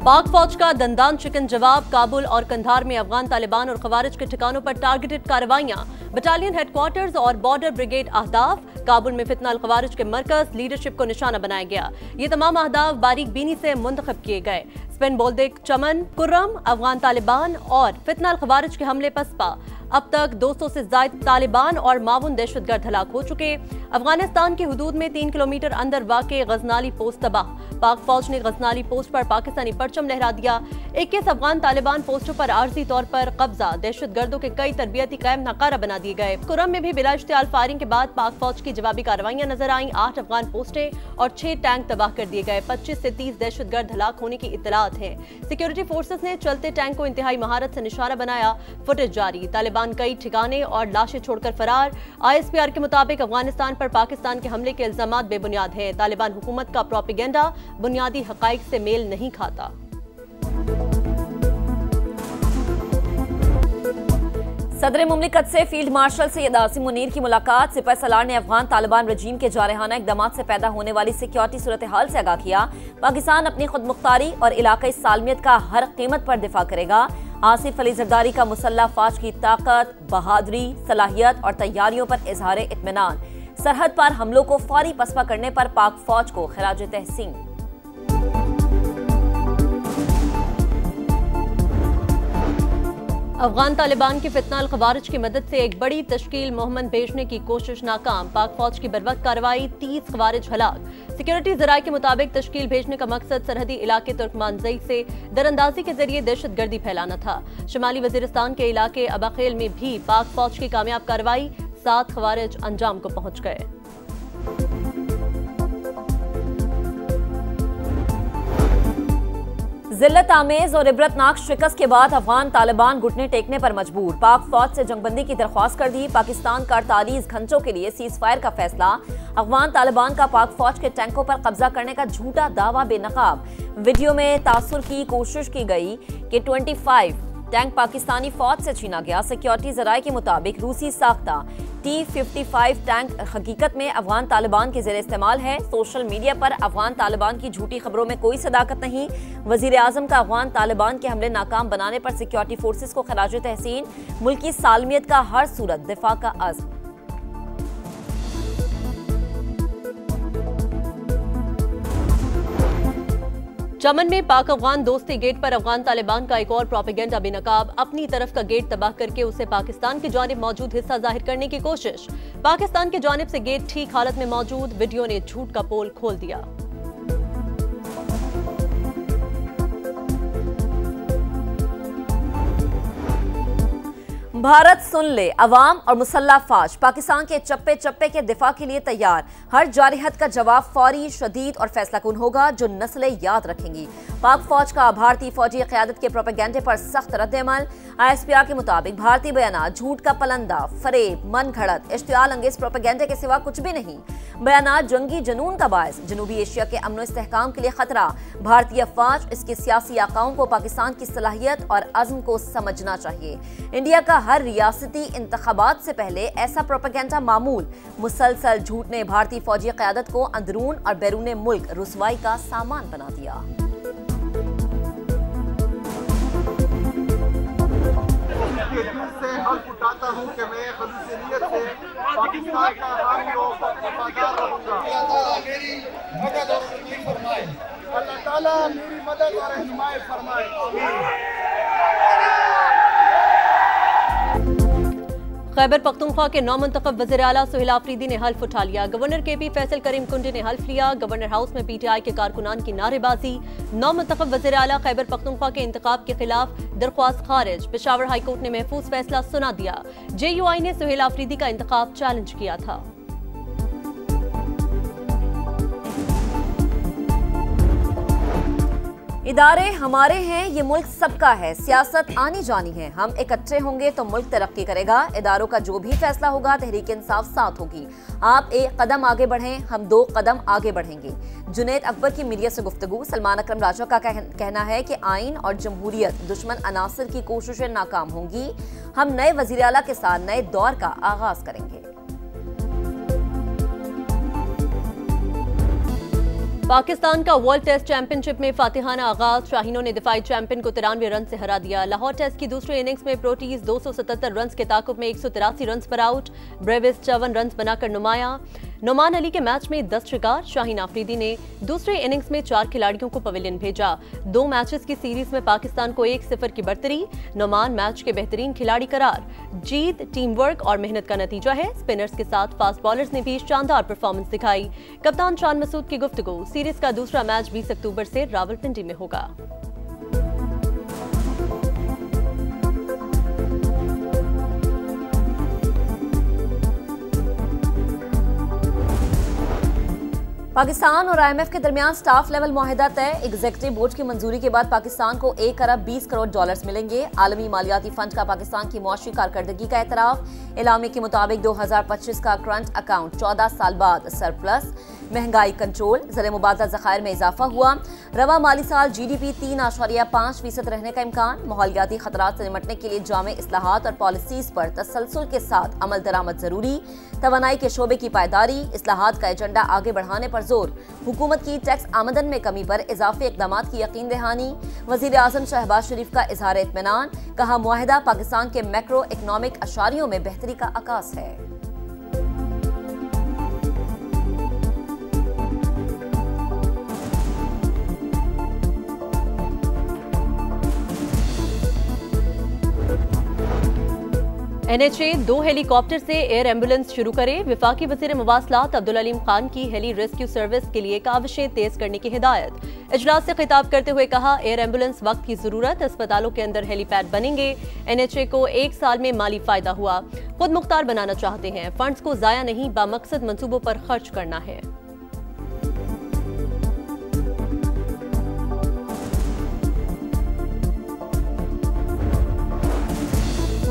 पाक फौज का दंदान चिकन जवाब। काबुल और कंधार में अफगान तालिबान और खवारिज के ठिकानों पर टारगेटेड कार्रवाइयां। बटालियन हेडक्वार्टर्स और बॉर्डर ब्रिगेड अहदाफ। काबुल में फितना अल खवारिज के मरकज लीडरशिप को निशाना बनाया गया। ये तमाम अहदाफ बारीक बीनी से मुंतखब किए गए। स्पेन बोल्देक, चमन, कुर्रम, अफगान तालिबान और फितना अल खवारिज के हमले पसपा। अब तक 200 से ज्यादा तालिबान और मावून दहशतगर्द हलाक हो चुके। अफगानिस्तान की हुदूद में 3 किलोमीटर अंदर वाक़े गजनाली पोस्ट तबाह। पाक फौज ने गजनाली पोस्ट पर पाकिस्तानी परचम लहरा दिया। 21 अफगान तालिबान पोस्टों पर आर्जी तौर पर कब्जा। दहशतगर्दों के कई तरबियती कैम्प नाकारा बना दिए गए। कुर्रम में भी बिला इश्तियाल फायरिंग के बाद पाक फौज की जवाबी कार्रवाइयां नजर आईं। 8 अफगान पोस्टें और 6 टैंक तबाह कर दिए गए। 25 से 30 दहशतगर्द हलाक होने की इत्तलात है। सिक्योरिटी फोर्सेस ने चलते टैंक को इंतहाई महारत से निशाना बनाया। फुटेज जारी। तालिबान कई ठिकाने और लाशें छोड़कर फरार। ISPR के मुताबिक अफगानिस्तान पर पाकिस्तान के हमले के इल्जामात बेबुनियाद हैं। तालिबान हुकूमत का प्रोपेगेंडा बुनियादी हकाइक से मेल नहीं खाता। सदर मुमलिकत से फील्ड मार्शल सैयद आसिम मुनीर की मुलाकात। सिपह सलार ने अफगान तालिबान रजीम के जारहाना इक़दामात से पैदा होने वाली सिक्योरिटी सूरत हाल से आगाह किया। पाकिस्तान अपनी खुद मुख्तारी और इलाकाई सालमियत का हर कीमत पर दिफा करेगा। आसिफ अली जरदारी का मुसल्लह फौज की ताकत, बहादुरी, सलाहियत और तैयारियों पर इजहार इत्मीनान। सरहद पर हमलों को फौरी पसपा करने पर पाक फौज को खिराज तहसीन। अफगान तालिबान की फितना अल खवारिज की मदद से एक बड़ी तश्कील मोहम्मद भेजने की कोशिश नाकाम। पाक फौज की बरवक्त कार्रवाई, 30 खवारिज हलाक। सिक्योरिटी जराये के मुताबिक तश्कील भेजने का मकसद सरहदी इलाके तुर्कमानजई से दरअंदाजी के जरिए दहशतगर्दी फैलाना था। शुमाली वजीरिस्तान के इलाके अबाखेल में भी पाक फौज की कामयाब कार्रवाई, 7 खवारिज अंजाम को पहुंच गए। जिल्लत आमेज और इबरतनाक शिकस्त के बाद अफगान तालिबान घुटने टेकने पर मजबूर। पाक फौज से जंगबंदी की दरख्वास्त कर दी। पाकिस्तान का 48 घंटों के लिए सीज फायर का फैसला। अफगान तालिबान का पाक फौज के टैंकों पर कब्जा करने का झूठा दावा बेनकाब। वीडियो में तासुर की कोशिश की गई कि 25 टैंक पाकिस्तानी फौज से छीना गया। सिक्योरिटी जराये के मुताबिक रूसी साख्ता T-55 टैंक हकीकत में अफगान तालिबान के ज़ेर इस्तेमाल है। सोशल मीडिया पर अफगान तालिबान की झूठी खबरों में कोई सदाकत नहीं। वजीर आजम का अफगान तालिबान के हमले नाकाम बनाने पर सिक्योरिटी फोर्सेस को खराज तहसीन। मुल्की सालमियत का हर सूरत दिफा का अज़्म। चमन में पाक अफगान दोस्ती गेट पर अफगान तालिबान का एक और प्रोपेगेंडा बेनकाब। अपनी तरफ का गेट तबाह करके उसे पाकिस्तान की जानिब मौजूद हिस्सा जाहिर करने की कोशिश। पाकिस्तान की जानिब से गेट ठीक हालत में मौजूद। वीडियो ने झूठ का पोल खोल दिया। भारत सुन ले, अवाम और मुसल्लह फौज पाकिस्तान के चप्पे चप्पे के दिफा के लिए तैयार। हर जारिहत का जवाब फौरी, शदीद और फैसलाकुन होगा जो नस्लें याद रखेंगी। पाक फौज का भारतीय फौजी क़यादत के प्रोपेगेंडे पर सख्त रद्द-ए-अमल। ISPR के मुताबिक भारतीय बयानात झूठ का पलंदा, फरेब, मन घड़त, इश्तियाल अंगेज प्रोपेगेंडे के सिवा कुछ भी नहीं। बयानात जंगी जनून का बायस, जनूबी एशिया के अमन इस्तेहकाम के लिए खतरा। भारतीय फौज, इसके सियासी आकाओं को पाकिस्तान की सलाहियत और अज़्म को समझना चाहिए। इंडिया का हर रियासती इंतखाबात से पहले ऐसा प्रोपेगेंडा मामूल। मुसलसल झूठ ने भारतीय फौजी क़यादत को अंदरून और बैरून मुल्क रुसवाई का सामान बना दिया। से हल्फ उठाता हूं कि मैं खलूस नीयत से पाकिस्तान का हामी और वफादार रहूंगा। अल्लाह ताला मेरी मदद और रहनुमाई फरमाए। खैबर पख्तूनख्वा के नौमुंतखब वज़ीर आला सुहेल आफरीदी ने हल्फ उठा लिया। गवर्नर KP फैसल करीम कुंडी ने हल्फ लिया। गवर्नर हाउस में PTI के कारकुनान की नारेबाजी। नौमुंतखब वज़ीर आला खैबर पख्तूनख्वा के इंतखाब के खिलाफ दरख्वास्त खारिज। पेशावर हाई कोर्ट ने महफूज फैसला सुना दिया। JUI ने सुहेल आफरीदी का इंतखाब चैलेंज किया था। इदारे हमारे हैं, ये मुल्क सबका है। सियासत आनी जानी है। हम इकट्ठे होंगे तो मुल्क तरक्की करेगा। इदारों का जो भी फैसला होगा तहरीक इंसाफ साथ होगी। आप एक कदम आगे बढ़ें, हम 2 कदम आगे बढ़ेंगे। जुनैद अकबर की मीडिया से गुफ्तगू। सलमान अकरम राजा का कहना है कि आइन और जमहूरियत दुश्मन अनासर की कोशिशें नाकाम होंगी। हम नए वज़ीर आला के साथ नए दौर का आगाज करेंगे। पाकिस्तान का वर्ल्ड टेस्ट चैंपियनशिप में फातिहाना आगाज। शाहीनों ने दिफाई चैंपियन को 93 रन से हरा दिया। लाहौर टेस्ट की दूसरी इनिंग्स में प्रोटीज 277 रन के ताकुब में 183 रन पर आउट। ब्रेविस 54 रन बनाकर नुमाया। नोमान अली के मैच में 10 शिकार। शाहीन आफरीदी ने दूसरी इनिंग्स में 4 खिलाड़ियों को पवेलियन भेजा। 2 मैचेस की सीरीज में पाकिस्तान को 1-0 की बढ़तरी। नोमान मैच के बेहतरीन खिलाड़ी करार। जीत टीम वर्क और मेहनत का नतीजा है। स्पिनर्स के साथ फास्ट बॉलर्स ने भी शानदार परफॉर्मेंस दिखाई। कप्तान शान मसूद की गुफ्तगू। सीरीज का दूसरा मैच 20 अक्टूबर से रावलपिंडी में होगा। पाकिस्तान और IMF के दरमियान स्टाफ लेवल मुआहिदा तय। एग्जीक्यूटिव बोर्ड की मंजूरी के बाद पाकिस्तान को 1 अरब 20 करोड़ डॉलर्स मिलेंगे। आलमी मालियाती फंड का पाकिस्तान की मुआशी कारकर्दगी का एतराफ। इलामी के मुताबिक 2025 का करंट अकाउंट 14 साल बाद सरप्लस। महंगाई कंट्रोल। ज़र मुबादला ज़खायर में इजाफा हुआ। रवा माली साल GDP 3.5% रहने का इम्कान। माहौलियाती खतरात से निपटने के लिए जामे इस्लाहात और पॉलिसीज पर तसलसल के साथ अमल दरामद जरूरी। तवानाई के शोबे की पायदारी। इस्लाहात का एजेंडा आगे बढ़ाने पर जोर। हुकूमत की टैक्स आमदन में कमी पर इजाफी इक़दामात की यकीन दहानी। वज़ीर आज़म शहबाज शरीफ का इजहार इत्मीनान। कहा मुआहिदा पाकिस्तान के मैक्रो इकनॉमिक अशारियों में बेहतरी का आकाश है। NHA 2 हेलीकॉप्टर से एयर एम्बुलेंस शुरू करे। विफाकी वज़ीर मवासलात अब्दुल अलीम खान की हेली रेस्क्यू सर्विस के लिए काविशें तेज करने की हिदायत। इजलास से खिताब करते हुए कहा, एयर एम्बुलेंस वक्त की जरूरत। अस्पतालों के अंदर हेलीपैड बनेंगे। NHA को 1 साल में माली फायदा हुआ। खुद मुख्तार बनाना चाहते हैं। फंड्स को जाया नहीं, बामकसद मंसूबों पर खर्च करना है।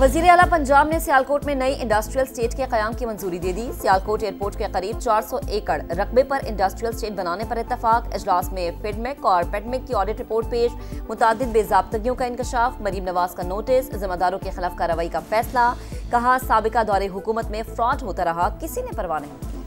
वज़ीर आला पंजाब ने सियालकोट में नई इंडस्ट्रियल स्टेट के क़याम की मंजूरी दे दी। सियालकोट एयरपोर्ट के करीब 400 एकड़ रकबे पर इंडस्ट्रियल स्टेट बनाने पर इत्तफाक। इजलास में फिडमेक और पेडमेक की ऑडिट रिपोर्ट पेश। मुतादिद बेज़ाब्तगियों का इंकशाफ। मरीम नवाज का नोटिस। जिम्मेदारों के खिलाफ कार्रवाई का फैसला। कहा, साबिका दौरे हुकूमत में फ्रॉड होता रहा, किसी ने परवाह नहीं।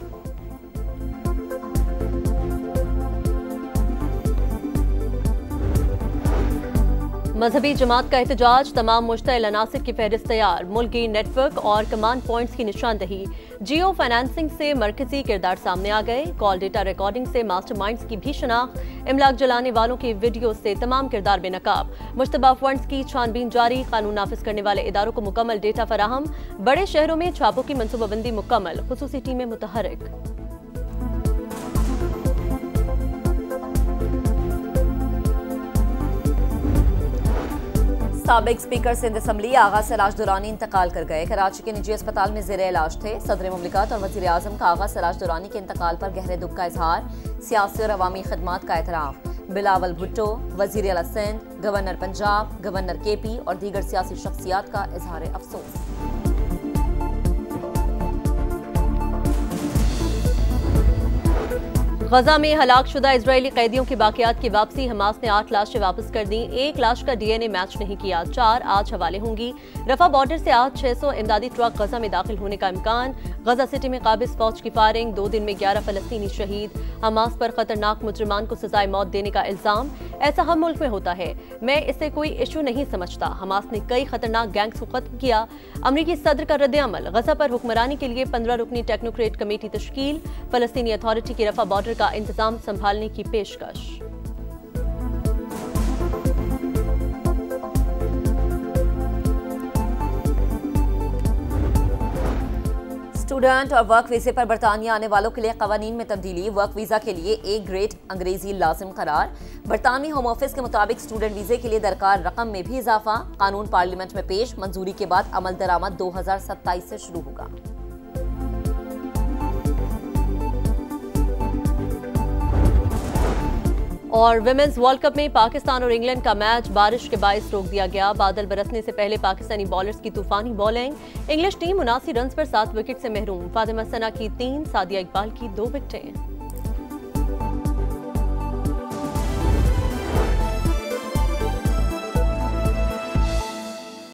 मजहबी जमात का एहतजाज। तमाम मुश्तइल अनासिर की फहरिस्त तैयार। मुल्की नेटवर्क और कमांड पॉइंट्स की निशानदही। जियो फाइनेंसिंग से मरकजी किरदार सामने आ गए। कॉल डेटा रिकॉर्डिंग से मास्टरमाइंड्स की भी शनाख्त। इमलाक जलाने वालों की वीडियो से तमाम किरदार बेनकाब। मुश्तबा फंड्स की छानबीन जारी। कानून नाफिज करने वाले इदारों को मुकम्मल डेटा फराहम। बड़े शहरों में छापों की मनसूबाबंदी मुकम्मल। खुसूसी टीमें मुतहर्रिक। साबिक स्पीकर सिंध असम्बली आगा सराज दुरानी इंतकाल कर गए। कराची के निजी अस्पताल में ज़ेरे इलाज थे। सदर मुमलिकत और वज़ीर आज़म का आगा सराज दुरानी के इंतकाल पर गहरे दुख का इजहार। सियासी और अवामी खदमात का एतराफ। बिलावल भुट्टो, वज़ीर आला Sindh, governor Punjab, governor KP और दीगर सियासी शख्सियात का इजहार अफसोस। गजा में हलाकशुदा इजरायली कैदियों की बाकियात की वापसी। हमास ने 8 लाशें वापस कर दी। 1 लाश का DNA मैच नहीं किया। 4 आज हवाले होंगी। रफा बॉर्डर से आज 600 इमदादी ट्रक गजा में दाखिल होने का इम्कान। गजा सिटी में काबिज फौज की फायरिंग। 2 दिन में 11 फलस्तीनी शहीद। हमास पर खतरनाक मुजरिमान को सजाए मौत देने का इल्जाम। ऐसा हर मुल्क में होता है, मैं इसे कोई इशू नहीं समझता। हमास ने कई खतरनाक गैंग्स को खत्म किया। अमरीकी सदर का रद्द-ए-अमल। गजा पर हुक्मरानी के लिए 15 रुकनी टेक्नोक्रेट कमेटी तश्कील। फलस्तीनी अथॉरिटी की रफा बॉर्डर का इंतजाम संभालने की पेशकश। स्टूडेंट और वर्क वीजे पर बरतानिया आने वालों के लिए कवानीन में तब्दीली। वर्क वीजा के लिए A ग्रेड अंग्रेजी लाजिम करार। बरतानवी होम ऑफिस के मुताबिक स्टूडेंट वीजे के लिए दरकार रकम में भी इजाफा। कानून पार्लियामेंट में पेश। मंजूरी के बाद अमल दरामद 2027 से शुरू होगा। और विमेंस वर्ल्ड कप में पाकिस्तान और इंग्लैंड का मैच बारिश के बायस रोक दिया गया। बादल बरसने से पहले पाकिस्तानी बॉलर्स की तूफानी बॉलिंग। इंग्लिश टीम 79 रन पर 7 विकेट से महरूम। फातिमा सना की 3, सादिया इकबाल की 2 विकेटें।